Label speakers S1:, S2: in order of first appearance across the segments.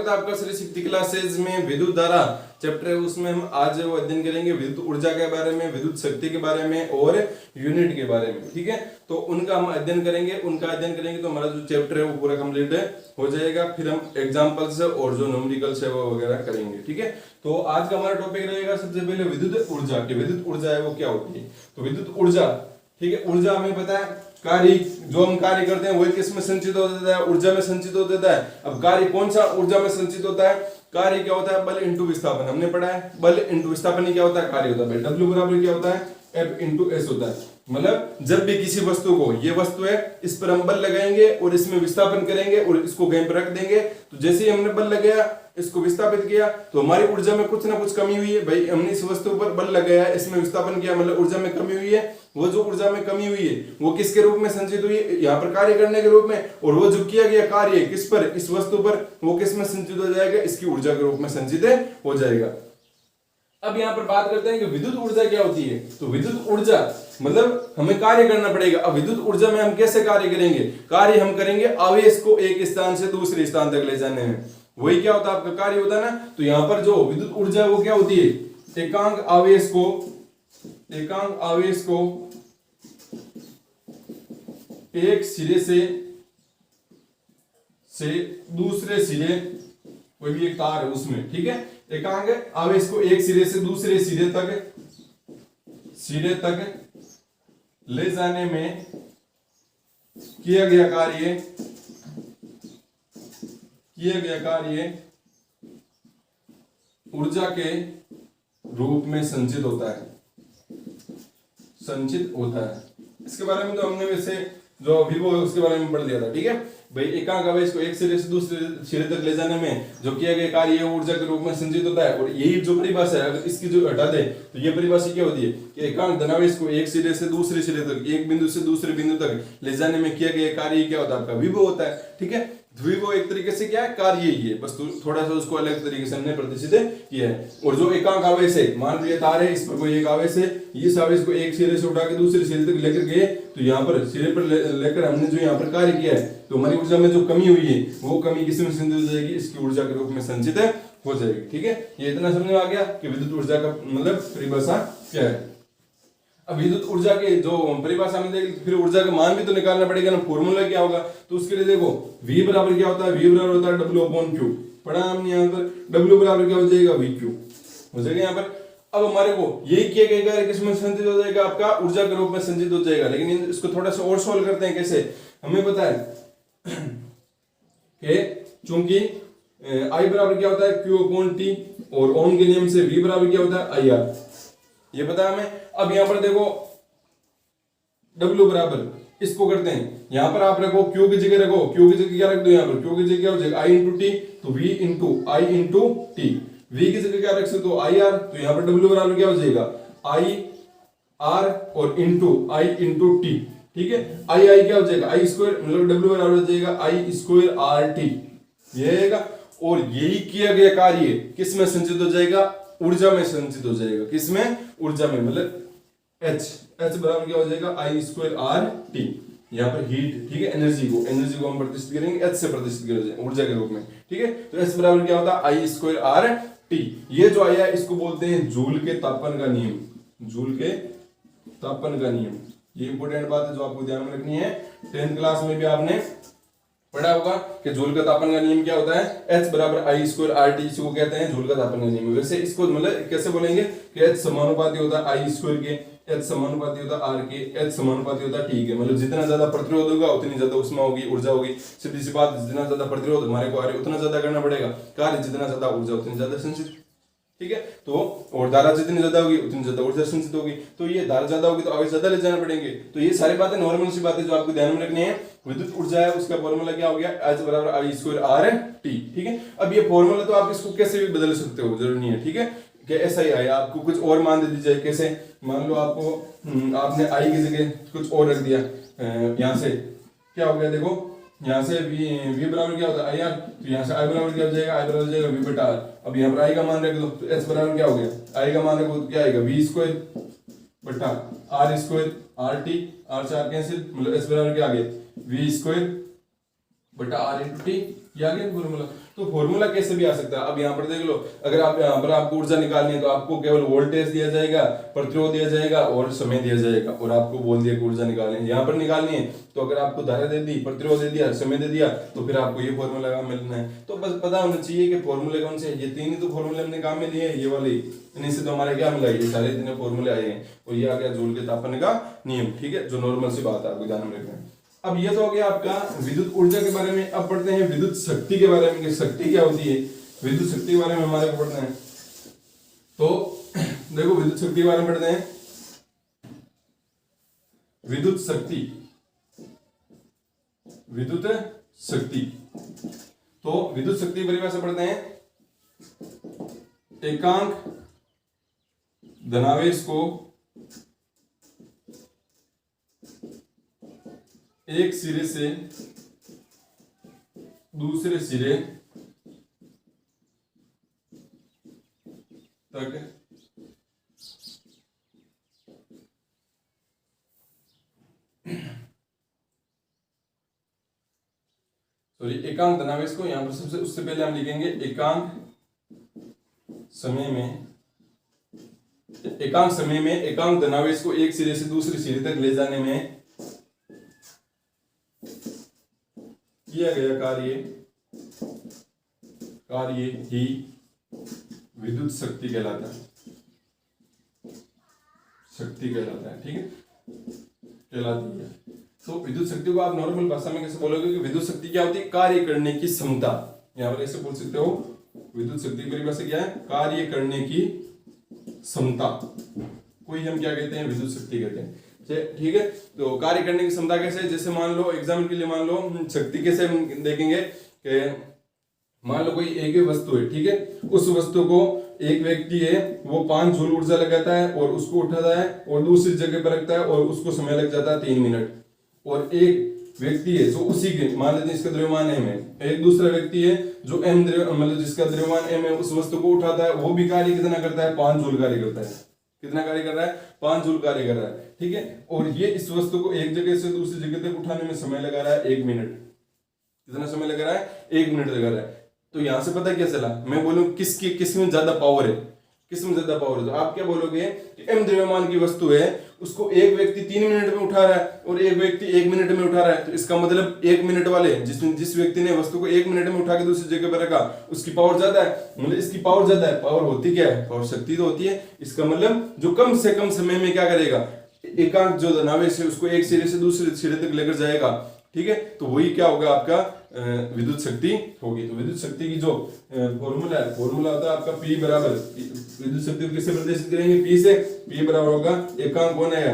S1: स्वागत है आपका श्री शक्ति क्लासेज में। विद्युत धारा चैप्टर है, उसमें हम आज वो अध्ययन करेंगे विद्युत ऊर्जा के बारे में, विद्युत शक्ति के बारे में और यूनिट के बारे में। ठीक है, तो उनका हम अध्ययन करेंगे, तो हमारा जो चैप्टर है वो पूरा कंप्लीट हो जाएगा। फिर हम एग्जाम्पल्स और जो न्यूमेरिकल्स है वो वगैरह करेंगे। ठीक है, तो आज का हमारा टॉपिक रहेगा सबसे पहले विद्युत ऊर्जा। विद्युत ऊर्जा है वो क्या होती है। तो विद्युत ऊर्जा, ठीक है, ऊर्जा हमें पता है कार्य, जो हम कार्य करते हैं वही किस में संचित हो जाता है, ऊर्जा में संचित हो जाता है। अब कार्य कौन सा ऊर्जा में संचित होता है, कार्य क्या होता है, बल इंटू विस्थापन। हमने पढ़ा है बल इंटू विस्थापन क्या होता है, कार्य होता है। डब्ल्यू बराबर क्या होता है, एफ इंटू एस होता है। मतलब जब भी किसी वस्तु को, ये वस्तु है, इस पर हम बल लगाएंगे और इसमें विस्थापन करेंगे और इसको कहीं पर रख देंगे, तो जैसे ही हमने बल लगाया, इसको विस्थापित किया, तो हमारी ऊर्जा में कुछ ना कुछ कमी हुई है। भाई हमने इस वस्तु पर बल लगाया, इसमें विस्थापन किया, मतलब ऊर्जा में कमी हुई है। वो जो ऊर्जा में कमी हुई है वो किसके रूप में संचित हुई है, यहाँ पर कार्य करने के रूप में। और वो जो किया गया कार्य किस पर, इस वस्तु पर, वो किस में संचित हो जाएगा, इसकी ऊर्जा के रूप में संचित हो जाएगा। अब यहाँ पर बात करते हैं कि विद्युत ऊर्जा क्या होती है। तो विद्युत ऊर्जा मतलब हमें कार्य करना पड़ेगा। अब विद्युत ऊर्जा में हम कैसे कार्य करेंगे, कार्य हम करेंगे आवेश को एक स्थान से दूसरे स्थान तक ले जाने में। वही क्या होता है, आपका कार्य होता है ना। तो यहाँ पर जो विद्युत ऊर्जा है वो क्या होती है, एकांक आवेश को एक सिरे से दूसरे सिरे, कोई भी एक तार है उसमें, ठीक है, एकांक आवेश को एक सिरे से दूसरे सिरे तक ले जाने में किया गया कार्य ऊर्जा के रूप में संचित होता है। इसके बारे में तो हमने वैसे जो विवो है उसके बारे में पढ़ लिया था। ठीक है भाई, एकांक आवेश को एक सिरे से दूसरे सिरे तक ले जाने में जो किया गया कार्य ऊर्जा के रूप में संचित होता है। और यही जो परिभाषा है, अगर इसकी जो हटा दे तो ये परिभाषा क्या होती है कि एकांक धनावेश को एक सिरे से दूसरे सिरे तक, एक बिंदु से दूसरे बिंदु तक ले जाने में किया गया कार्य क्या होता है, आपका विभव होता है। ठीक है, विभव एक तरीके से क्या है, कार्य ही है, बस थोड़ा सा उसको अलग तरीके से हमने प्रतिष्ठित किया है। और जो एकांक आवेश है, मान लीजिए तार है, इस पर कोई एक आवेश है, इस आवेश को एक सिरे से उठा के दूसरे सिरे तक लेकर गए, तो यहाँ पर सिरे पर लेकर हमने जो यहाँ पर कार्य किया है, तो हमारी ऊर्जा में जो कमी हुई है वो कमी किस में संचित हो जाएगी, इसकी ऊर्जा के रूप में संचित हो जाएगी। ठीक है, ये इतना समझ में आ गया कि विद्युत ऊर्जा का मतलब परिभाषा क्या है। अब विद्युत ऊर्जा के जो परिभाषा में देखें, फिर ऊर्जा का मान भी तो निकालना पड़ेगा ना, फॉर्मूला क्या होगा। तो उसके लिए देखो V बराबर क्या होता है, V बराबर होता है W/Q। पढ़ा हमने यहाँ पर, W बराबर क्या हो जाएगा, VQ हो जाएगा यहाँ पर। अब हमारे को यही किया गया किसमें संचित हो जाएगा, आपका ऊर्जा के रूप में संचित हो जाएगा। लेकिन इसको थोड़ा सा और सोल्व करते हैं। कैसे, हमें पता है कि चूंकि I बराबर क्या होता है, Q/T, और ओम के नियम से V बराबर क्या होता है, IR, ये पता है हमें। अब यहां पर देखो W बराबर, इसको करते हैं, यहां पर आप रखो Q की जगह रखो, Q की जगह क्या रख दो, यहां पर Q की जगह क्या हो जाएगा, I इंटू T, तो V into I into T। V की जगह क्या रख सकते हो, IR, तो यहां पर W बराबर क्या हो जाएगा, IR और इंटू I इंटू T। ठीक है, I क्या हो जाएगा, I स्क्वायर, मतलब W बराबर हो जाएगा I स्क्वायर RT, ये आएगा। और यही किया गया कार्य किस में संचित हो जाएगा, ऊर्जा में संचित हो जाएगा। किसमें, ऊर्जा में, मतलब H बराबर क्या हो जाएगा, I स्क्वायर RT। यहाँ पर हीट, ठीक है, एनर्जी को हम प्रतिष्ठित करेंगे, H से प्रतिष्ठित करेंगे ऊर्जा के रूप में। ठीक है, तो H बराबर क्या होता है, I स्क्वायर RT। ये जो आया इसको बोलते हैं जूल के तापन का नियम। ये इंपॉर्टेंट बात है जो आपको ध्यान में रखनी है। 10th क्लास में भी आपने पढ़ा होगा कि जूल का तापन का नियम क्या होता है, H बराबर I स्क्वायर RT, इसको कहते हैं जूल का तापन का नियम। वैसे इसको मतलब कैसे बोलेंगे कि H समानुपाती होता है I स्क्वायर के, H समानुपाती होता है R के, H समानुपाती होता है T के। मतलब जितना ज्यादा प्रतिरोध होगा उतनी ज्यादा उसमें होगी, ऊर्जा होगी। सीधी सी बात, जितना ज्यादा प्रतिरोध हमारे को आ रही उतना ज्यादा करना पड़ेगा कार्य, जितना ज्यादा ऊर्जा उतनी ज्यादा संचित। ठीक है, तो और धारा जितनी ज्यादा होगी उतनी ज्यादा ऊर्जा संचित होगी। तो ये धारा ज्यादा होगी तो आवेश ज्यादा ले जाना पड़ेंगे। तो ये सारी बातें नॉर्मल सी बातें जो आपको ध्यान में रखनी है। विद्युत ऊर्जा है, उसका फॉर्मूला क्या हो गया, H बराबर I स्क्वायर RT। ठीक है, अब ये फॉर्मूला तो आप इसको कैसे भी बदल सकते हो, जरूरी नहीं है। ठीक है, कि ऐसा ही आया, आपको कुछ और मान दे दीजिए। कैसे, मान लो आपको आपने I की जगह कुछ और रख दिया, यहाँ से क्या हो गया, देखो यहाँ से V बराबर क्या होता है IR, तो यहाँ से I बराबर क्या हो जाएगा, I बराबर हो जाएगा V बटा R। अब यहाँ पर I का मान रख दो, तो H बराबर क्या हो गया, I का मान रखो तो क्या आएगा, V स्क्वायर बटा R स्क्वायर RT, R से R कैंसिल, मतलब H बराबर क्या आ गया, V स्क्वायर बटा R इंटू T। ये आ गया फॉर्मूला। तो फॉर्मूला कैसे भी आ सकता है। अब यहाँ पर देख लो, अगर आप यहाँ पर आपको ऊर्जा निकालनी है तो आपको केवल वोल्टेज दिया जाएगा, प्रतिरोध दिया जाएगा और समय दिया जाएगा, और आपको बोल दिया कि ऊर्जा निकालनी है। यहाँ पर निकालनी है तो अगर आपको धारा दे दी, प्रतिरोध दे दिया, समय दे दिया, तो फिर आपको ये फॉर्मूला मिलना है। तो बस पता होना चाहिए कि फॉर्मूले कौन से, ये तीन ही तो फॉर्मूले हमने काम में लिए, ये वाले इन्हीं से तो हमारे क्या मिला, ये सारे इतने फॉर्मूले आए हैं। और ये आ गया जूल के तापन का नियम, ठीक है, जो नॉर्मल सी बात है, आपको ध्यान में रखना है। अब ये तो हो गया आपका विद्युत ऊर्जा के बारे में। अब पढ़ते हैं विद्युत शक्ति के बारे में कि शक्ति क्या होती है। विद्युत शक्ति के बारे में हमारे को पढ़ते हैं। तो देखो विद्युत शक्ति के बारे में पढ़ते हैं। विद्युत शक्ति, विद्युत शक्ति, तो विद्युत शक्ति की परिभाषा पढ़ते हैं। एकांक धनावेश को एक सिरे से दूसरे सिरे तक सॉरी एकांक धनावेश को यहां पर सबसे उससे पहले हम लिखेंगे एकांक समय में एकांक धनावेश को एक सिरे से दूसरे सिरे तक ले जाने में किया गया कार्य ही विद्युत शक्ति कहलाता है। शक्ति कहलाता है, ठीक है, कहलाती है। तो विद्युत शक्ति को आप नॉर्मल भाषा में कैसे बोलोगे कि विद्युत शक्ति क्या होती है, कार्य करने की क्षमता। यहां पर ऐसे बोल सकते हो, विद्युत शक्ति की परिभाषा क्या है, कार्य करने की क्षमता कोई हम क्या कहते हैं, विद्युत शक्ति कहते हैं, ठीक है। तो कार्य करने की क्षमता कैसे, जैसे मान लो एग्जाम्पल के लिए मान लो शक्ति कैसे हम देखेंगे कि मान लो कोई एक वस्तु है, ठीक है, उस वस्तु को एक व्यक्ति है वो 5 जूल ऊर्जा लगाता है और उसको उठाता है और दूसरी जगह पर रखता है और उसको समय लग जाता है 3 मिनट। और एक व्यक्ति है जो उसी के मान लेते हैं इसका द्रव्यमान m है, एक दूसरा व्यक्ति है जो m मतलब जिसका द्रव्यमान m है उस वस्तु को उठाता है, वो भी कार्य कितना करता है, 5 जूल कार्य करता है। कितना कार्य कर रहा है, 5 जूल कार्य कर रहा है, ठीक है। और ये इस वस्तु को एक जगह से दूसरी जगह तक उठाने में समय लगा रहा है 1 मिनट। कितना समय लगा रहा है, 1 मिनट लगा रहा है। तो यहां से पता क्या चला, मैं बोलूं किसमें ज्यादा पावर है, किसमें ज्यादा पावर है, तो आप क्या बोलोगे कि m द्रव्यमान की वस्तु है, उसको एक व्यक्ति 3 मिनट में उठा रहा है और एक व्यक्ति 1 मिनट में उठा रहा है। तो इसका मतलब 1 मिनट वाले जिस व्यक्ति ने वस्तु को 1 मिनट में उठा के दूसरी जगह पर रखा, उसकी पावर ज्यादा है, मतलब इसकी पावर ज्यादा है। पावर होती क्या है, पावर शक्ति तो होती है। इसका मतलब जो कम से कम समय में क्या करेगा, एकांक जो धनावेश है उसको एक सिरे से दूसरे सिरे तक लेकर जाएगा, ठीक है। तो वही क्या होगा, आपका विद्युत शक्ति होगी। तो विद्युत शक्ति की जो फॉर्मूला है, फॉर्मूला होता है आपका P बराबर, विद्युत शक्ति को किससे प्रदर्शित करेंगे, P से। P बराबर होगा एकांक कौन है,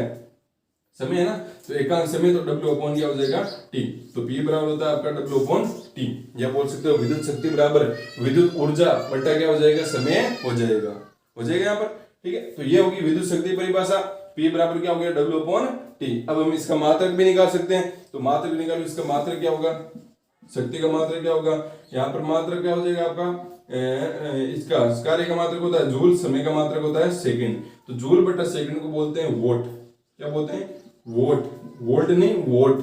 S1: समय है ना, तो एकांक समय तो W अपॉन क्या हो जाएगा, T। तो P बराबर होता है आपका W अपॉन T। या बोल सकते हो विद्युत शक्ति बराबर विद्युत ऊर्जा बट्टा क्या हो जाएगा, समय हो जाएगा, हो जाएगा यहाँ पर, ठीक है। तो ये होगी विद्युत शक्ति परिभाषा। P बराबर क्या हो गया, W अपॉन T। अब हम इसका मात्रक भी निकाल सकते हैं, तो मात्रक भी निकालो, इसका मात्रक क्या होगा, शक्ति का मात्रक क्या होगा, यहाँ पर मात्रक क्या हो जाएगा आपका, इसका कार्य का मात्रक होता है जूल, समय का मात्रक होता है सेकंड। तो जूल बटा सेकंड को बोलते हैं वोट। क्या बोलते हैं, वोट। वोल्ट नहीं, वोट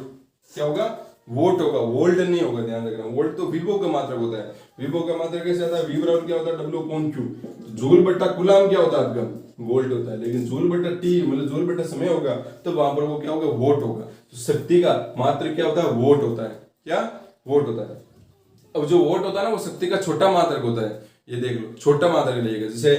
S1: क्या होगा, वोट होगा, वोल्ट नहीं होगा, ध्यान रखना। वोल्ट तो विभव का मात्रक होता है। विभव का मात्रक कैसे आता है, V बराबर क्या होता है, W अपॉन Q। जूल बटा कूलम क्या होता है आपका, वोल्ट होता है। लेकिन जूल बटा T मतलब जूल बटा समय होगा तो वहां पर वो क्या होगा, वोट होगा। तो शक्ति का मात्रक क्या होता है, वोट होता है। क्या, वोट होता है। अब जो वोट होता है ना वो शक्ति का छोटा मात्रक होता है। ये देख लो, छोटा मात्रक लेगा जैसे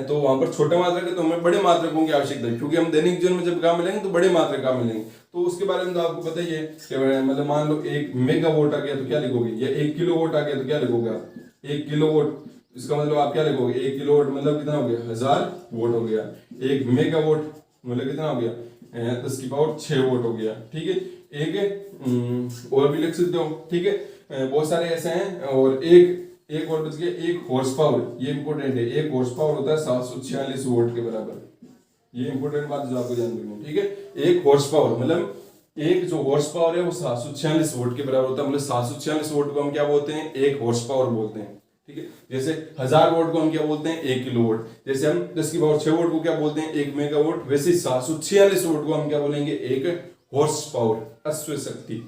S1: तो वहां पर छोटा मात्रक है तो हमें बड़े मात्रकों की आवश्यकता है, क्योंकि हम दैनिक जीवन में जब काम मिलेंगे तो बड़े मात्रक काम मिलेंगे। तो उसके बारे में तो आपको पता ही है कि मतलब मान लो 1 मेगावाट आ गया तो क्या लिखोगे, या 1 किलोवाट आ गया तो क्या लिखोगे आप, 1 किलोवाट। इसका मतलब आप क्या लिखोगे, 1 किलोवाट मतलब कितना हो गया, 1000 वोट हो गया। 1 मेगावाट मतलब कितना हो गया, 10 की पावर 6 वोट हो गया, ठीक है। एक और भी लिख सकते हो, ठीक है, बहुत सारे ऐसे हैं। और एक और बच गया, 1 हॉर्स पावर, ये इंपॉर्टेंट है। 1 हॉर्स पावर होता है 746 वोट के बराबर। ये इंपॉर्टेंट बात जो आपको ध्यान रखनी है, ठीक है। 1 हॉर्स पावर मतलब एक जो हॉर्स पावर है वो 746 वोट के बराबर होता है। मतलब 746 वोट को हम क्या बोलते हैं, 1 हॉर्स पावर बोलते हैं, ठीक है। जैसे 1000 वोट को हम क्या बोलते हैं, 1 किलोवाट। जैसे हम 10 की पावर 6 वोट को क्या बोलते हैं, 1 मेगावाट। वैसे 746 वोट को हम क्या बोलेंगे, 1 हॉर्स पावर, अश्व शक्ति,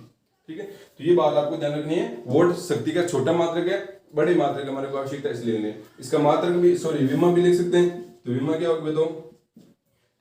S1: ठीक है। तो ये बात आपको ध्यान रखनी है, वोल्ट शक्ति का छोटा मात्रक है, बड़ी मात्रक हमारे को आवश्यकता इसलिए लें। इसका मात्रक भी विमा भी लिख सकते हैं। तो विमा क्या होगी बताओ,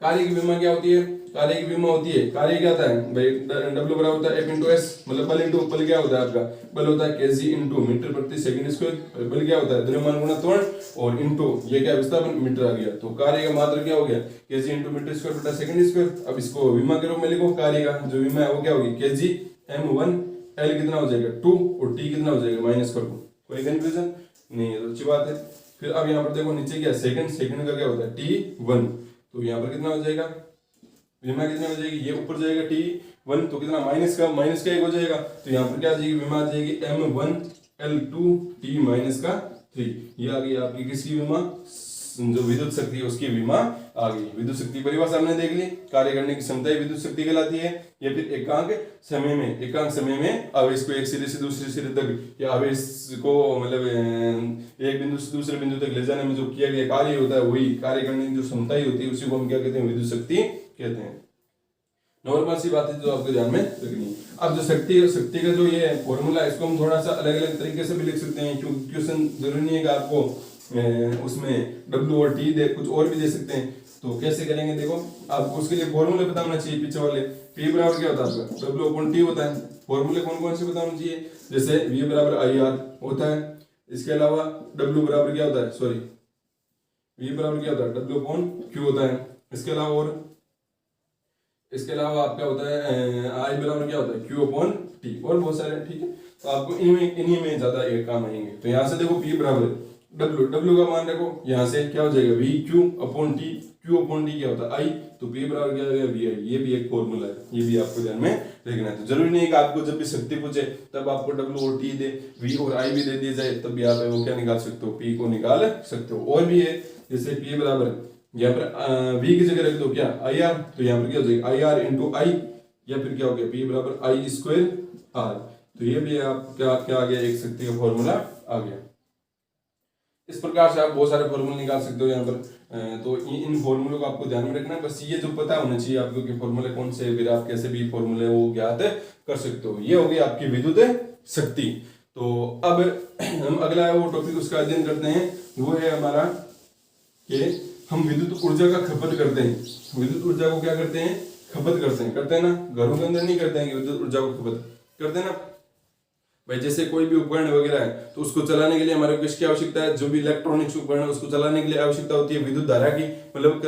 S1: कार्य की विमा क्या होती है, कार्य की विमा होती है, कार्य क्या होता है भाई, W बराबर होता है F इंटू एस, मतलब बल इंटू बल क्या होता है आपका, बल होता है kg इंटू मीटर प्रति सेकंड स्क्वायर, बल क्या होता है द्रव्यमान गुणा त्वरण, और इंटू ये क्या विस्थापन मीटर आ गया। तो कार्य का मात्रक क्या हो गया kg इंटू मीटर स्क्वायर बटा सेकंड स्क्वायर। अब इसको विमा के रूप में लिखो, कार्य का जो विमा है वो क्या होगी kg m1, L कितना हो जाएगा 2 और T कितना हो जाएगा माइनस कर दो, कोई कंफ्यूजन नहीं है, तो अच्छी बात है। फिर अब यहाँ पर देखो नीचे क्या सेकंड, सेकंड का क्या होता है T1, तो यहाँ पर कितना हो जाएगा विमा कितना हो जाएगी, ये ऊपर जाएगा T1 तो कितना माइनस का एक हो जाएगा, तो यहाँ पर क्या आ जाएगी विमा आ जाएगी M1 L2 T माइनस का 3। ये आ गई आपकी किसकी विमा, जो विद्युत शक्ति है उसकी विमा आ गई। विद्युत शक्ति परिभाषा हमने देख ली, कार्य करने की क्षमता ही विद्युत शक्ति कहलाती है। या फिर एकांक समय में आवेश को एक सिरे से दूसरे सिरे तक, या आवेश को मतलब एक बिंदु से दूसरे बिंदु तक ले जाने में जो किया गया कार्य होता है, वही कार्य करने की जो क्षमता ही होती है, उसी को हम क्या कहते हैं विद्युत शक्ति कहते हैं। नॉर्मल सी बात है जो आपको ध्यान में रखनी है। अब जो शक्ति का जो ये फॉर्मूला है, इसको हम थोड़ा सा अलग अलग तरीके से भी लिख सकते हैं, क्योंकि क्वेश्चन जरूरी नहीं है कि आपको उसमें W और T दे, कुछ और भी दे सकते हैं। तो कैसे करेंगे देखो, आपको उसके लिए फॉर्मूले पता होना चाहिए पीछे वाले। P बराबर क्या होता है आपका W अपॉन T होता है। फॉर्मूले कौन कौन से पता होना चाहिए, जैसे V बराबर IR होता है, इसके अलावा W बराबर क्या होता है V बराबर क्या होता है W अपॉन Q होता है, इसके अलावा आपका होता है I बराबर क्या होता है Q अपॉन T, और बहुत सारे, ठीक है। तो आपको इन्हीं में ज्यादा एक काम आएंगे। तो यहाँ से देखो P बराबर W का मान रखो, यहाँ से क्या हो जाएगा VQ upon T, Q upon T क्या होता है I, तो P बराबर क्या हो जाएगा VI। ये भी एक फॉर्मूला है, ये भी आपको ध्यान में रखना है। तो जरूरी नहीं है कि आपको जब भी शक्ति पूछे तब आपको W और T दे, V और I भी दे दिया जाए, तब भी आप वो क्या निकाल सकते हो, P को निकाल सकते हो। और भी है, जैसे P बराबर यहाँ पर V की जगह रख दो क्या IR, तो यहाँ पर क्या हो जाएगा IR इंटू I, या फिर क्या हो गया P बराबर I स्क्वायर R। तो ये भी आप क्या आ गया, एक शक्ति का फॉर्मूला आ गया। इस प्रकार से आप बहुत सारे फॉर्मूले निकाल सकते हो यहाँ पर। तो इन फॉर्मूलों को आपको ध्यान में रखना है, बस ये जो पता होना चाहिए आपको कि फॉर्मूले कौन से, फिर आप कैसे भी फॉर्मूले वो ज्ञात कर सकते हो। ये हो गई आपकी विद्युत शक्ति। तो अब हम अगला वो टॉपिक उसका अध्ययन करते हैं, वो है हमारा कि हम विद्युत ऊर्जा का खपत करते हैं। विद्युत ऊर्जा को क्या करते हैं, खपत करते हैं ना, घरों के अंदर नहीं करते हैं कि विद्युत ऊर्जा को खपत करते हैं ना भाई। जैसे कोई भी उपकरण वगैरह है तो उसको चलाने के लिए हमारे को किसकी आवश्यकता है, जो भी इलेक्ट्रॉनिक्स उपकरण है उसको चलाने के लिए आवश्यकता होती है विद्युत धारा की, मतलब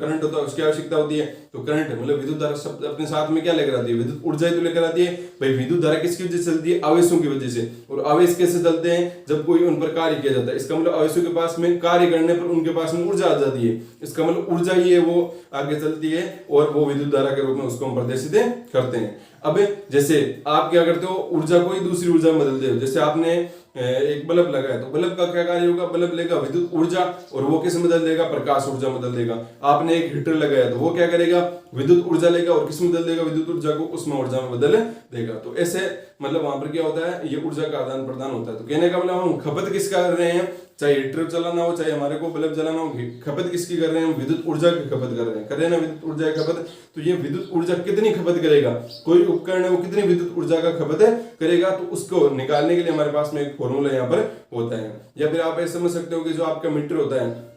S1: करंट होता है उसकी आवश्यकता होती है। तो करंट मतलब विद्युत धारा सब अपने साथ में क्या लेकर आती है, विद्युत ऊर्जा ही तो लेकर आती है भाई। विद्युत धारा किसकी वजह से चलती है, आवेशों की वजह से। और आवेश कैसे चलते हैं, जब कोई उन पर कार्य किया जाता है, इसका मतलब आवेशों के पास में कार्य करने पर उनके पास में ऊर्जा आ जाती है, इसका मतलब ऊर्जा ही है वो आगे चलती है, और वो विद्युत धारा के रूप में उसको हम प्रदर्शित करते हैं। अब जैसे आप क्या करते हो, ऊर्जा को ही दूसरी ऊर्जा में बदलते हो। जैसे आपने एक बल्ब लगाया, तो बल्ब का क्या कार्य होगा, बल्ब लेगा विद्युत ऊर्जा, और वो किस में बदल देगा, प्रकाश ऊर्जा में बदल देगा। आपने एक हीटर लगाया तो वो क्या करेगा, विद्युत ऊर्जा लेगा और किस में बदल देगा, विद्युत ऊर्जा को उसमें ऊर्जा में बदल देगा। तो ऐसे मतलब वहां पर क्या होता है, ये ऊर्जा का आदान प्रदान होता है। तो कहने का मतलब हम खपत किसका कर रहे हैं, चाहे हीटर चलाना हो चाहे हमारे को बल्ब जलाना हो, खपत किसकी कर रहे हैं, हम विद्युत ऊर्जा की खपत कर रहे हैं ना, विद्युत ऊर्जा की खपत। तो ये विद्युत ऊर्जा कितनी खपत करेगा, कोई उपकरण है वो कितनी विद्युत ऊर्जा का खपत करेगा, तो उसको निकालने के लिए हमारे पास में एक फॉर्मूला यहाँ पर होता है। या फिर आप ऐसे समझ सकते हो कि जो आपका मीटर होता है,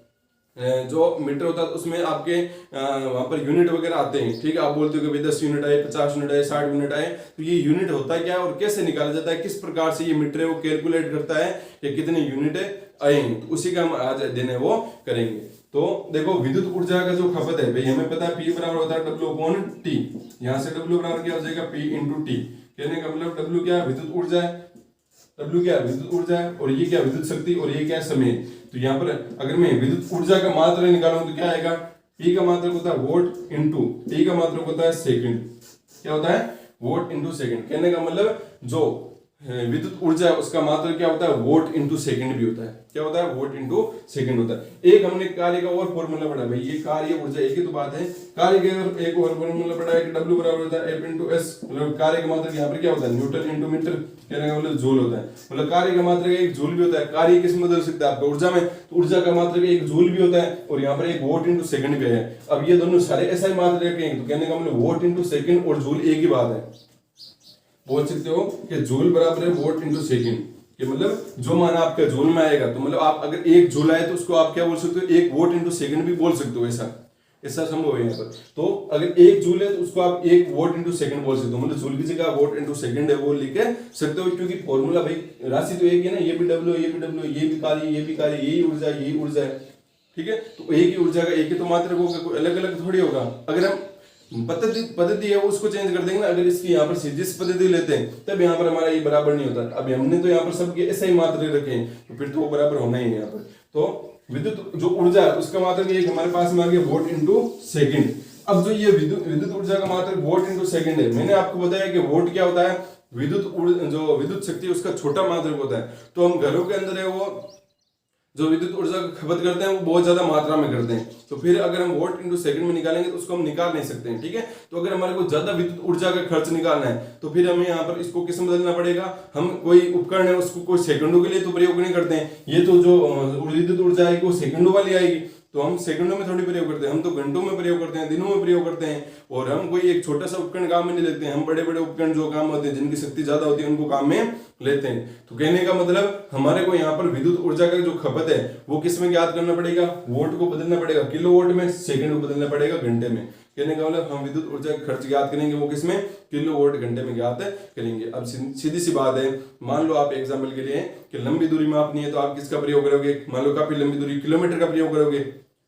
S1: उसमें आपके वहां पर यूनिट वगैरह आते हैं, ठीक है। आप बोलते हो कि 10 यूनिट आए, 50 यूनिट आए, 60 यूनिट आए, तो ये यूनिट होता है क्या और कैसे निकाला जाता है, किस प्रकार से ये मीटर वो कैलकुलेट करता है कि कितने यूनिट आए, तो उसी का हम आज अध्ययन है वो करेंगे। तो देखो विद्युत ऊर्जा का जो खपत है भाई, हमें पता है P बराबर होता है W अपॉन T। यहाँ से W बराबर क्या हो जाएगा, P इंटू T। कहने का मतलब W क्या है, विद्युत ऊर्जा है, W क्या है, विद्युत ऊर्जा है, और ये क्या विद्युत शक्ति, और ये क्या समय। तो यहाँ पर अगर मैं विद्युत ऊर्जा का मात्रा निकालूं तो क्या आएगा, P का मात्रक होता है वोल्ट इंटू T का मात्रक होता है सेकंड। क्या होता है, वोल्ट इंटू सेकंड। कहने का मतलब जो विद्युत ऊर्जा है उसका मात्रक क्या होता है, वोल्ट इंटू सेकंड भी होता है। क्या होता है, वोल्ट इंटू सेकंड होता है। एक हमने कार्य का और फॉर्मूला पढ़ा भाई, ये कार्य ऊर्जा एक ही तो बात है। कार्य का एक और फॉर्मूला पढ़ा है कि W बराबर होता है F इंटू S, मतलब कार्य का मात्रक यहाँ पर क्या होता है, न्यूटन इंटू मीटर। कहने का मतलब जूल होता है, मतलब कार्य का मात्रक एक जूल भी होता है। कार्य किस में बदल सकता है आपका, ऊर्जा में, तो ऊर्जा का मात्रक एक जूल भी होता है, और यहाँ पर एक वोल्ट इंटू सेकंड भी है। अब ये दोनों सारे ऐसा ही मात्रक हैं, तो कहने का मतलब वोल्ट इंटू सेकंड और जूल एक ही बात है। बोल सकते हो कि जूल बराबर है वोट इंटू सेकेंड, कि मतलब जो मान आपका जूल में आएगा तो मतलब आप अगर एक जूल आए तो उसको आप क्या बोल सकते हो, एक वोट इंटू सेकेंड भी बोल सकते हो, ऐसा ऐसा संभव है यहाँ पर। तो अगर एक जूल है तो उसको आप एक वोट इंटू सेकंड बोल सकते हो, मतलब जूल की जगह वोट इंटू सेकंड है वो लिख के सकते हो, क्योंकि फॉर्मूला भाई राशि तो एक है ना, ये भी डब्ल्यू ये भी डब्ल्यू, ये भी कार्य ये भी कार्य, यही ऊर्जा यही ऊर्जा है, ठीक है। तो एक ही ऊर्जा का एक ही तो मात्रक होगा, कोई अलग अलग थोड़ी होगा। अगर हम पद्धति है वो उसको चेंज कर देंगे ना, अगर इसकी यहाँ पर सीधी पद्धति लेते हैं तब यहाँ पर हमारा ये बराबर नहीं होता। अभी हमने तो यहाँ पर सबके ऐसे ही मात्रा रखे हैं तो फिर तो वो बराबर होना ही है यहाँ पर। तो विद्युत जो ऊर्जा है उसका मात्रक एक हमारे पास में आ गया वोट इंटू सेकेंड। अब जो ये विद्युत ऊर्जा का मात्रक वोट इंटू सेकेंड है, मैंने आपको बताया कि वोट क्या होता है, जो विद्युत शक्ति उसका छोटा मात्रक होता है। तो हम घरों के अंदर है वो जो विद्युत ऊर्जा का खपत करते हैं वो बहुत ज्यादा मात्रा में करते हैं, तो फिर अगर हम वोट इंटू सेकंड में निकालेंगे तो उसको हम निकाल नहीं सकते हैं, ठीक है। तो अगर हमारे को ज्यादा विद्युत ऊर्जा का खर्च निकालना है तो फिर हमें यहाँ पर इसको किस में बदलना पड़ेगा, हम कोई उपकरण है उसको कोई सेकंडों के लिए तो प्रयोग नहीं करते हैं, ये तो जो विद्युत ऊर्जा आएगी वो सेकंडों वाली आएगी, तो हम सेकंडों में थोड़ी प्रयोग करते हैं, हम तो घंटों में प्रयोग करते हैं, दिनों में प्रयोग करते हैं। और हम कोई एक छोटा सा उपकरण काम में नहीं लेते हैं, हम बड़े बड़े उपकरण जो काम होते हैं जिनकी शक्ति ज्यादा होती है उनको काम में लेते हैं। तो कहने का मतलब हमारे को यहाँ पर विद्युत ऊर्जा का जो खपत है वो किस में ज्ञात करना पड़ेगा, वोट को बदलना पड़ेगा किलोवाट में, सेकंड को बदलना पड़ेगा घंटे में। कहने का मतलब हम विद्युत ऊर्जा का खर्च ज्ञात करेंगे वो किसमें, किलोवाट घंटे में ज्ञात करेंगे। अब सीधी सी बात है, मान लो आप एग्जाम्पल के लिए कि लंबी दूरी मापनी है तो आप किसका प्रयोग करोगे, मान लो काफी लंबी दूरी किलोमीटर का प्रयोग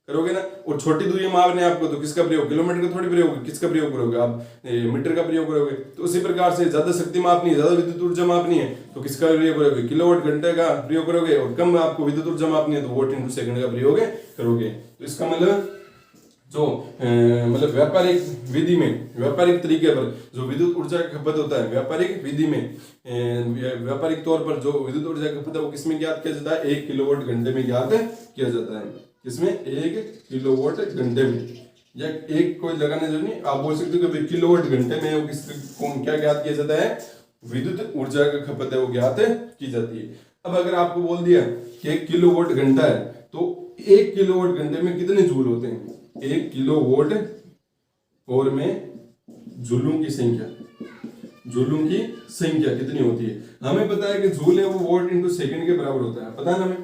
S1: करोगे ना, और छोटी दूरी मापने आपको तो किसका प्रयोग, किलोमीटर का थोड़ी प्रयोग, किसका प्रयोग करोगे आप, मीटर का प्रयोग करोगे। तो उसी प्रकार से ज्यादा शक्ति मापनी है, ज्यादा विद्युत ऊर्जा मापनी है तो किसका प्रयोग करोगे, किलोवाट घंटे का प्रयोग करोगे, और कम आपको विद्युत ऊर्जा मापनी है तो वोट इंटू सेकंड का प्रयोग करोगे। तो इसका मतलब जो मतलब व्यापारिक विधि में, व्यापारिक तरीके पर जो विद्युत ऊर्जा का खपत होता है, व्यापारिक विधि में व्यापारिक तौर पर जो विद्युत ऊर्जा का खपत है वो किसमें ज्ञात किया जाता है, 1 किलोवाट घंटे में ज्ञात किया जाता है। किसमें, 1 किलोवाट घंटे में, या एक कोई लगाने जरूरी नहीं, आप बोल सकते हो कि किलोवाट घंटे में वो क्या ज्ञात किया जाता है, विद्युत ऊर्जा का खपत है वो ज्ञात की जाती है। अब अगर आपको बोल दिया कि 1 किलोवाट घंटा है तो 1 किलोवाट घंटे में कितने जूल होते हैं, 1 किलोवाट और में जूलों की संख्या कितनी होती है। हमें पता है कि जूल है वो वोट इंटू सेकंड के बराबर होता है, पता है ना हमें,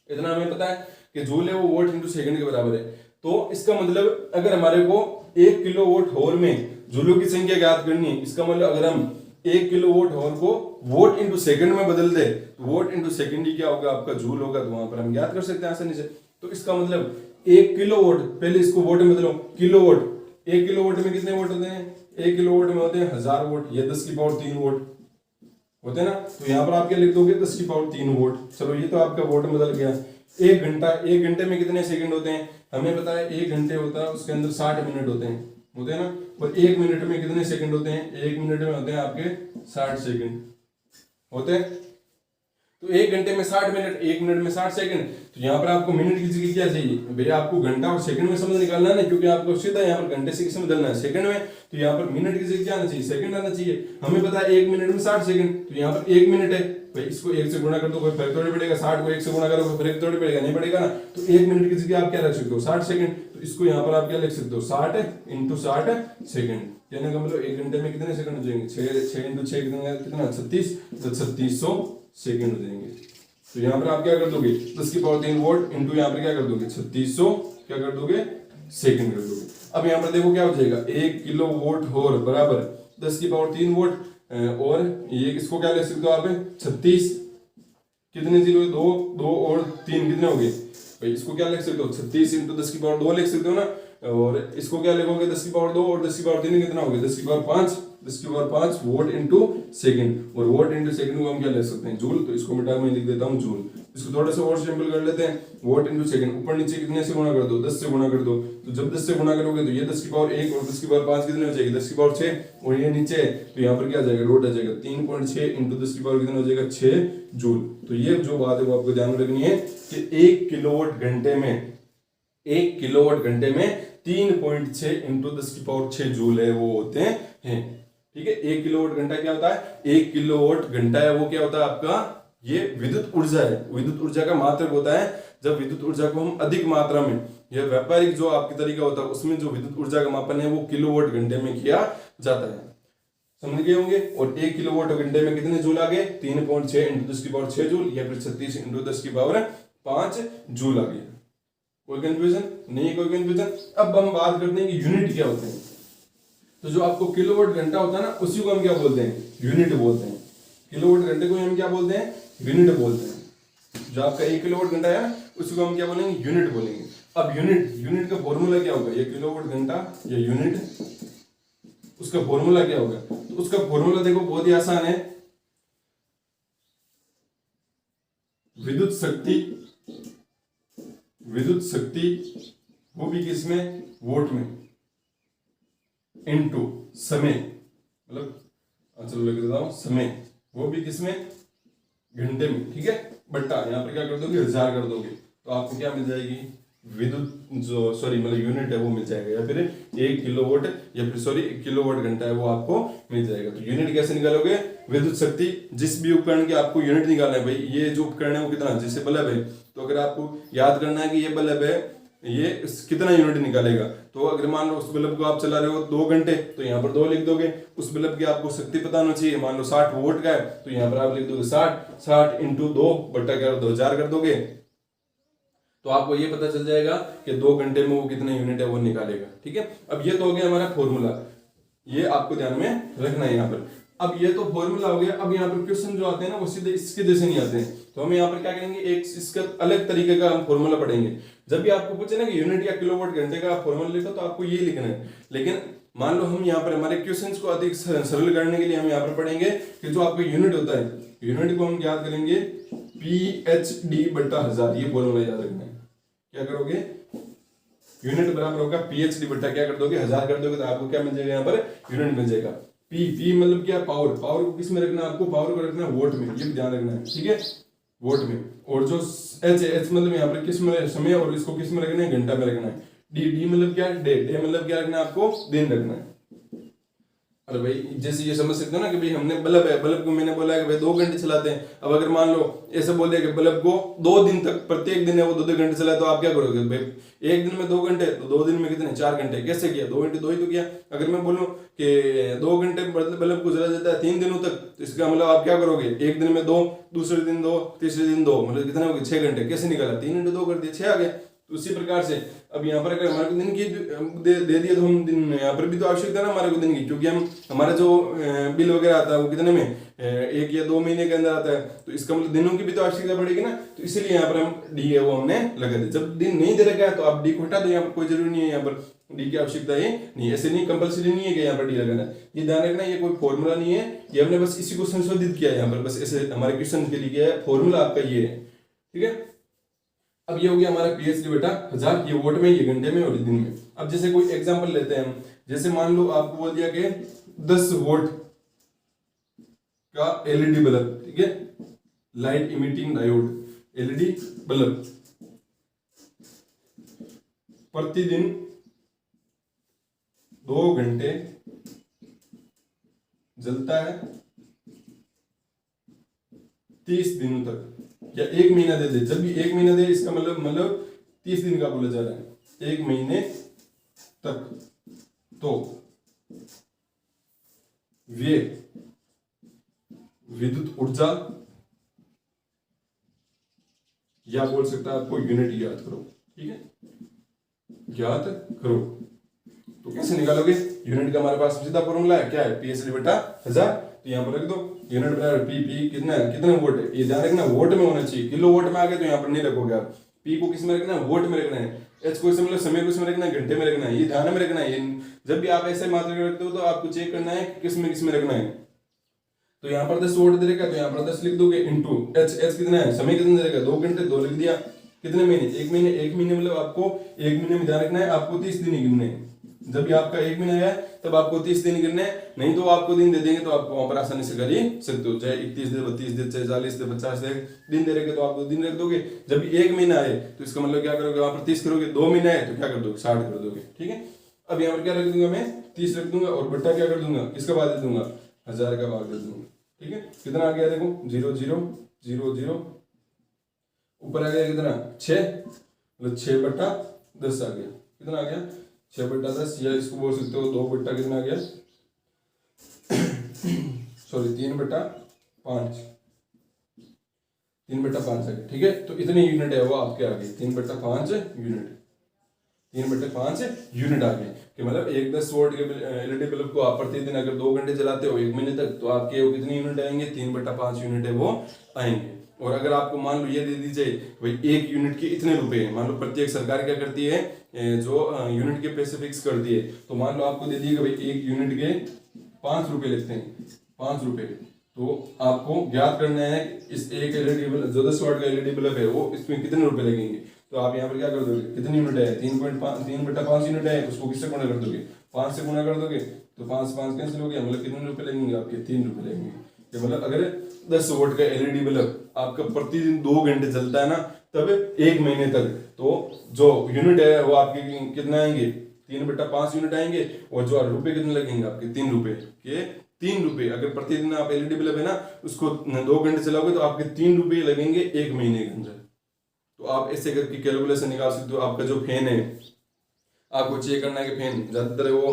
S1: इतना हमें पता है कि जूल है वो वोट इंटू सेकंड के बराबर है। तो इसका मतलब अगर हमारे को 1 किलोवाट आवर में जूलों की संख्या ज्ञात करनी है, इसका मतलब अगर हम 1 किलोवाट आवर को वोट इंटू सेकंड में बदल दे तो वोट इंटू सेकंड ही क्या होगा, आपका जूल होगा, तो वहां पर हम ज्ञात कर सकते हैं आसानी से। तो इसका मतलब 1 किलोवाट, पहले इसको वोट में बदलो, किलोवाट, 1 किलोवाट में कितने वोट होते हैं, 1 किलोवाट में होते हैं 1000 वोट, ये 10 की पावर 3 वोट होते हैं ना। तो यहाँ पर आप क्या लिख दोगे, 10 की पावर 3 वोट। चलो ये तो आपका वोट में बदल गया। 1 घंटे में कितने सेकंड होते हैं, हमें पता है 1 घंटे होता है उसके अंदर 60 मिनट होते हैं ना। और 1 मिनट में कितने सेकंड होते हैं, 1 मिनट में होते हैं आपके 60 सेकंड होते हैं। तो 1 घंटे में 60 मिनट, 1 मिनट में 60 सेकंड। तो यहाँ पर आपको मिनट की जगह क्या चाहिए भैया, आपको घंटा और सेकंड में समझ निकालना है ना, क्योंकि आपको सीधा यहाँ पर घंटे से किसमें बदलना है, सेकंड में। तो यहाँ पर मिनट की जगह क्या आना चाहिए, सेकंड आना चाहिए। हमें पता है 1 मिनट में 60 सेकंड, तो यहाँ पर 1 मिनट है भाई, इसको 1 से गुणा कर दो, कोई फर्क थोड़ी पड़ेगा, 60 को 1 से गुणा करो कोई फर्क थोड़ी पड़ेगा, नहीं पड़ेगा ना। तो 1 मिनट की जगह आप क्या रख सकते हो, 60 सेकंड। तो इसको यहाँ पर आप क्या लिख सकते हो, 60 इंटू 60 सेकंड। कहने का मतलब 1 घंटे में कितने सेकंड हो जाएंगे, 6 इंटू 6 कितना 36, तो 3600 सेकंड हो जाएंगे। तो यहाँ पर आप क्या कर दोगे, 10 की पावर 3 वोट इंटू यहाँ पर क्या कर दोगे 3600 क्या कर दोगे सेकंड कर दोगे। अब यहाँ पर देखो क्या हो जाएगा, 1 किलोवाट आवर बराबर 10 की पावर 3 वोट, और ये इसको क्या लिख सकते हो आप 36, कितने जीरो, 2 और 3 कितने हो गए भाई, इसको क्या लिख सकते हो 36 इंटू 10 की पावर 2 लिख सकते हो ना। और इसको क्या लिखोगे 10 की पावर 2 और 10 की पावर 3 कितना हो गया 10 की पावर 5, 10 की पावर 5 वोट इंटू सेकंड। और वोट इंटू सेकंड को हम क्या ले सकते हैं, जूल। तो इसको मिटा मैं लिख देता हूँ जूल। इसको थोड़ा सा और सिंपल कर लेते हैं, वोट इंटू सेकंड, ऊपर नीचे कितने से गुणा कर दो, 10 से गुणा कर दो। तो जब 10 से गुणा करोगे तो ये 10 की पावर 1 और 10 की पावर 5 कितने हो जाएगी 10 की पावर 6, और ये नीचे है तो यहाँ पर क्या आ जाएगा रूट आ जाएगा 3.6 इंटू 10 की पावर कितना हो जाएगा 6 जूल। तो ये जो बात है वो आपको ध्यान में रखनी है कि 1 किलोवाट घंटे में 3.6 इंटू 10 की पावर 6 जूल है वो होते हैं। ठीक है, 1 किलोवाट घंटा क्या होता है, 1 किलोवाट घंटा है वो क्या होता है आपका, ये विद्युत ऊर्जा है। विद्युत ऊर्जा का मात्रक होता है जब विद्युत ऊर्जा को हम अधिक मात्रा में, यह व्यापारिक जो आपकी तरीका होता है उसमें जो विद्युत ऊर्जा का मापन है वो किलोवाट घंटे में किया जाता है। समझ गए होंगे। और 1 किलोवाट घंटे में कितने जूल आ गए, 3.6 इंटू 10 की पावर 6 जूल, या फिर 36 इंटू 10 की पावर 5 जूल आ गया। कोई कंफ्यूजन नहीं, कोई कंफ्यूजन। अब हम बात करते हैं कि यूनिट क्या होते हैं। तो जो आपको किलोवाट घंटा होता है ना, उसी को हम क्या बोलते हैं, यूनिट बोलते हैं। किलोवाट घंटे को हम क्या बोलते हैं, यूनिट बोलते हैं। जो आपका 1 किलोवाट घंटा है ना, उसी को हम क्या बोलेंगे, यूनिट बोलेंगे। अब यूनिट का फॉर्मूला क्या होगा, ये किलोवाट घंटा या यूनिट, उसका फॉर्मूला क्या होगा। तो उसका फॉर्मूला देखो बहुत ही आसान है। विद्युत शक्ति वो भी किसमें, वोट में, इनटू समय, मतलब चलो लिख देता हूं, समय वो भी किसमें, घंटे में, ठीक है। बट्टा यहाँ पर क्या कर दोगे, 1000 कर दोगे, तो आपको क्या मिल जाएगी, विद्युत जो मतलब यूनिट है वो मिल जाएगा, या फिर 1 किलोवाट, या फिर 1 किलोवाट घंटा है वो आपको मिल जाएगा। तो यूनिट कैसे निकालोगे, विद्युत शक्ति, जिस भी उपकरण की आपको यूनिट निकालना है, भाई ये जो उपकरण है वो कितना, जैसे बल्ब है, तो अगर आपको याद करना है कि ये बल्ब है, ये कितना यूनिट निकालेगा, तो अगर मान लो उस बल्ब को आप चला रहे हो 2 घंटे, तो यहाँ पर 2 लिख दोगे। उस बल्ब की आपको शक्ति पता होना चाहिए, मान लो 60 वोल्ट का है, तो यहाँ पर आप लिख दोगे 60 इंटू 2 बट्टा क्या, 2000 कर दोगे। तो आपको ये पता चल जाएगा कि 2 घंटे में वो कितने यूनिट है वो निकालेगा, ठीक है। अब ये तो हो गया हमारा फॉर्मूला, ये आपको ध्यान में रखना है यहाँ पर। अब ये तो फॉर्मूला हो गया। अब यहाँ पर क्वेश्चन जो आते हैं ना, वो सीधे इसके जैसे नहीं आते हैं, तो हम यहाँ पर क्या करेंगे, एक इसका अलग तरीके का हम फॉर्मूला पढ़ेंगे। जब भी आपको पूछे ना कि यूनिट या किलोवाट घंटे का फॉर्मूला लिखो, तो आपको ये लिखना है। लेकिन मान लो हम यहाँ पर हमारे क्वेश्चंस को अधिक सरल करने के लिए हम यहाँ पर पढ़ेंगे कि जो आपका यूनिट होता है, यूनिट को हम याद करेंगे PhD बट्टा 1000, ये फॉर्मूला याद रखना है। क्या करोगे, यूनिट बराबर होगा PhD बट्टा क्या कर दोगे, 1000 कर दोगे, तो आपको क्या मिल जाएगा, यहाँ पर यूनिट मिल जाएगा। P मतलब क्या, पावर को किस में रखना है, आपको पावर को रखना है वोट में, ये ध्यान रखना है, ठीक है, वोट में। और जो H मतलब यहाँ पर किस में, समय, और इसको किस में रखना है, घंटा में रखना है। D मतलब क्या, डे मतलब क्या रखना है, आपको दिन रखना है। अरे भाई जैसे ये समझ सकते हो ना कि भाई हमने बल्ब है, बल्ब को मैंने बोला है कि भाई 2 घंटे चलाते हैं। अब अगर मान लो ऐसे बोल दिया कि बल्ब को 2 दिन तक, प्रत्येक दिन है वो 2 घंटे चलाए, तो आप क्या करोगे भाई, एक दिन में 2 घंटे, तो 2 दिन में कितने, 4 घंटे। कैसे किया, 2 घंटे 2 ही तो किया। अगर मैं बोलूं कि 2 घंटे बल्ब को जला देता है 3 दिनों तक, तो इसका मतलब आप क्या करोगे, एक दिन में 2, दूसरे दिन 2, तीसरे दिन 2, मतलब कितने हो गए, 6 घंटे। कैसे निकाला, 3 इंटू 2 कर दिया, 6 आ गया। तो उसी प्रकार से अब यहाँ पर अगर हमारे को दिन की दे दिया, तो हम दिन यहाँ पर भी तो आवश्यकता है ना हमारे को दिन की, क्योंकि हम हमारा जो बिल वगैरह आता है वो कितने में, 1 या 2 महीने के अंदर आता है, तो इसका मतलब दिनों की भी तो आवश्यकता पड़ेगी ना। तो इसीलिए यहाँ पर हम डी है वो हमने लगा दिया। जब दिन नहीं दे रखा है तो आप डी को हटा दो, यहाँ पर कोई जरूरी नहीं है, यहाँ पर डी की आवश्यकता है नहीं, ऐसे नहीं, कंपलसरी नहीं है कि यहाँ पर डी लगाना। ये ध्यान रखना, ये कोई फॉर्मूला नहीं है, ये हमने बस इसी को संशोधित किया है यहाँ पर, बस ऐसे हमारे क्वेश्चन के लिए किया है। फॉर्मूला आपका ये है, ठीक है। अब ये हो गया हमारा PhD बेटा 1000, ये वोट में, ये घंटे में और दिन में। अब जैसे कोई एग्जांपल लेते हैं हम, जैसे मान लो आपको बोल दिया कि 10 वोट का LED बल्ब, ठीक है, light emitting diode LED bulb प्रतिदिन 2 घंटे जलता है 30 दिनों तक, या 1 महीना दे दे। जब भी 1 महीना दे, इसका मतलब 30 दिन का बोला जा रहा है, 1 महीने तक, तो वे विद्युत ऊर्जा, या बोल सकता है आपको यूनिट याद करो, ठीक है, याद करो। तो कैसे निकालोगे, यूनिट का हमारे पास सीधा फॉर्मूला है, क्या है, PhD बटा 1000। तो यहाँ पर रख दो, यूनिट बराबर P कितना वोट है, ये ध्यान रखना वोट में होना चाहिए। किलो वोट में आ गए तो यहाँ पर नहीं रखोगे आप। P को किस में रखना है, वोट में रखना है। H को मतलब समय को इसमें रखना है, घंटे में रखना है, ये ध्यान में रखना है। जब भी आप ऐसे मात्रा रखते हो तो आपको चेक करना है किस में रखना है। तो यहाँ पर 10 वोट दे रखा, तो यहाँ पर 10 लिख दोगे, इंटू H कितना है, समय कितना दे रखा, 2 घंटे, 2 लिख दिया। कितने महीने, 1 महीने मतलब आपको 1 महीने में ध्यान रखना है, आपको 30 दिन ही गिनने हैं। जब भी आपका 1 महीना है तब आपको 30 दिन गिनने, नहीं तो आपको दिन दे देंगे तो आप वहां पर आसानी से कर ही सकते हो, चाहे 31 दिन, 32 दिन, चाहे 40 दिन, 50 दिन दे रखे तो आप 2 दिन रख दोगे। जब भी 1 महीना है तो इसका मतलब क्या करोगे, वहां पर 30 करोगे। 2 महीना है तो क्या कर दोगे, 60 कर दोगे, ठीक है। अब यहाँ पर क्या रख दूंगा मैं, 30 रख दूंगा, और बट्टा क्या कर दूंगा, किसका भाग दे दूंगा, 1000 का भाग दे दूंगा, ठीक है। कितना आ गया देखो, 0 0 0 0, ऊपर आ गया कितना, 6, मतलब 6 बट्टा 10 आ गया। कितना आ गया, 6 बट्टा 10, या इसको बोल सकते हो 2 बट्टा कितना आ गया सॉरी 3/5, 3/5 है, ठीक है। तो इतने यूनिट है वो आपके आगे 3/5 यूनिट, 3/5 यूनिट आ गए कि मतलब एक 10 वोल्ट के एलईडी बल्ब को आप प्रतिदिन अगर 2 घंटे चलाते हो 1 महीने तक, तो आपके वो कितने यूनिट आएंगे, 3/5 यूनिट है वो आएंगे। और अगर आपको मान लो ये दे दी जाए भाई 1 यूनिट के इतने रुपए हैं, मान लो प्रत्येक सरकार क्या करती है जो यूनिट के पैसे फिक्स कर दिए, तो मान लो आपको दे दिए भाई 1 यूनिट के 5 रुपए लगते हैं, 5 रुपए, तो आपको ज्ञात करना है इस एक एलईडी बल्ब जो 10 वाट का एलईडी बल्ब है वो इसमें कितने रुपए लगेंगे। तो आप यहाँ पर क्या कर दोगे, कितनी यूनिट है 3/5 यूनिट है, उसको किससे गुणा कर दोगे, 5 से गुणा कर दोगे, तो 5 कैंसिल हो गया, मतलब कितने रुपए लगेंगे आपके, 3 रुपए लगेंगे। कि मतलब अगर 10 वोल्ट का एलईडी बल्ब आपका प्रतिदिन 2 घंटे चलता है ना, तब 1 महीने तक, तो जो यूनिट है वो आपके कितने आएंगे, 3/5 यूनिट आएंगे। और जो रुपए कितने लगेंगे आपके, 3 रुपए के 3 रुपए। अगर प्रतिदिन आप एलईडी बल्ब है ना उसको 2 घंटे चलाओगे तो आपके 3 रुपए लगेंगे 1 महीने के अंदर। तो आप ऐसे करके कैलकुलेशन निकाल सकते हो। आपका जो फैन है आपको चेक करना है कि फैन ज्यादातर वो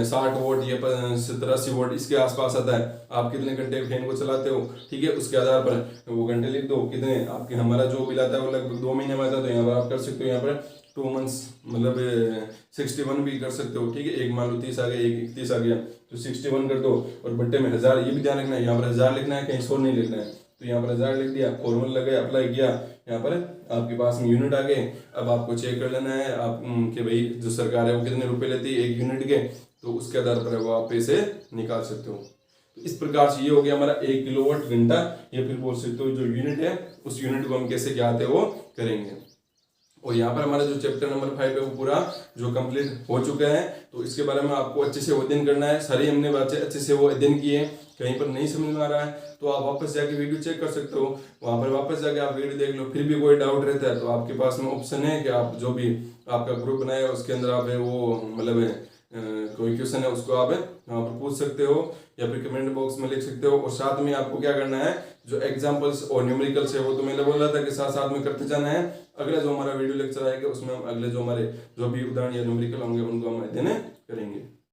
S1: 60 वोल्ट या 70-80 वोल्ट इसके आसपास आता है, आप कितने घंटे फैन को चलाते हो, ठीक है, उसके आधार पर वो घंटे लिख दो कितने आपके। हमारा जो बिल आता है वो लगभग 2 महीने में आता है, तो यहाँ पर आप कर सकते हो, यहाँ पर 2 मंथ्स मतलब 61 भी कर सकते हो, ठीक है। एक मान लो 30 आ गया, एक 31 आ गया, तो 61 कर दो और बट्टे में 1000, ये भी ध्यान रखना है, यहाँ पर 1000 लिखना है, कहीं सौ नहीं लिखना है। तो यहाँ पर 1000 लिख दिया, फॉर्मूला लगाया, अप्लाई किया, यहाँ पर आपके पास में यूनिट आ गए। अब आपको चेक कर लेना है आप कि भाई जो सरकार है वो कितने रुपए लेती है 1 यूनिट के, तो उसके आधार पर वो आप पैसे निकाल सकते हो। तो इस प्रकार से ये हो गया हमारा 1 किलोवाट घंटा, या फिर बोल सकते हो जो यूनिट है उस यूनिट को हम कैसे क्या आते वो करेंगे। और यहाँ पर हमारा जो चैप्टर नंबर 5 है वो पूरा जो कंप्लीट हो चुका है। तो इसके बारे में आपको अच्छे से अध्ययन करना है, सारी हमने बातें अच्छे से वो अध्ययन किए। कहीं पर नहीं समझ में आ रहा है तो आप वापस जाके वीडियो चेक कर सकते हो, वहां पर वापस जाके आप वीडियो देख लो। फिर भी कोई डाउट रहता है तो आपके पास में ऑप्शन है कि आप जो भी आपका ग्रुप बनाया है उसके अंदर आप वो मतलब कोई क्वेश्चन है उसको आप वहाँ पर पूछ सकते हो, या फिर कमेंट बॉक्स में लिख सकते हो। और साथ में आपको क्या करना है, जो एग्जांपल्स और न्यूमेरिकल्स है वो तो मैंने बोला था कि साथ साथ में करते जाना है। अगला जो हमारा वीडियो लेक्चर आएगा उसमें हम अगले जो हमारे जो भी उदाहरण या न्यूमेरिकल होंगे उनको हम अध्ययन करेंगे।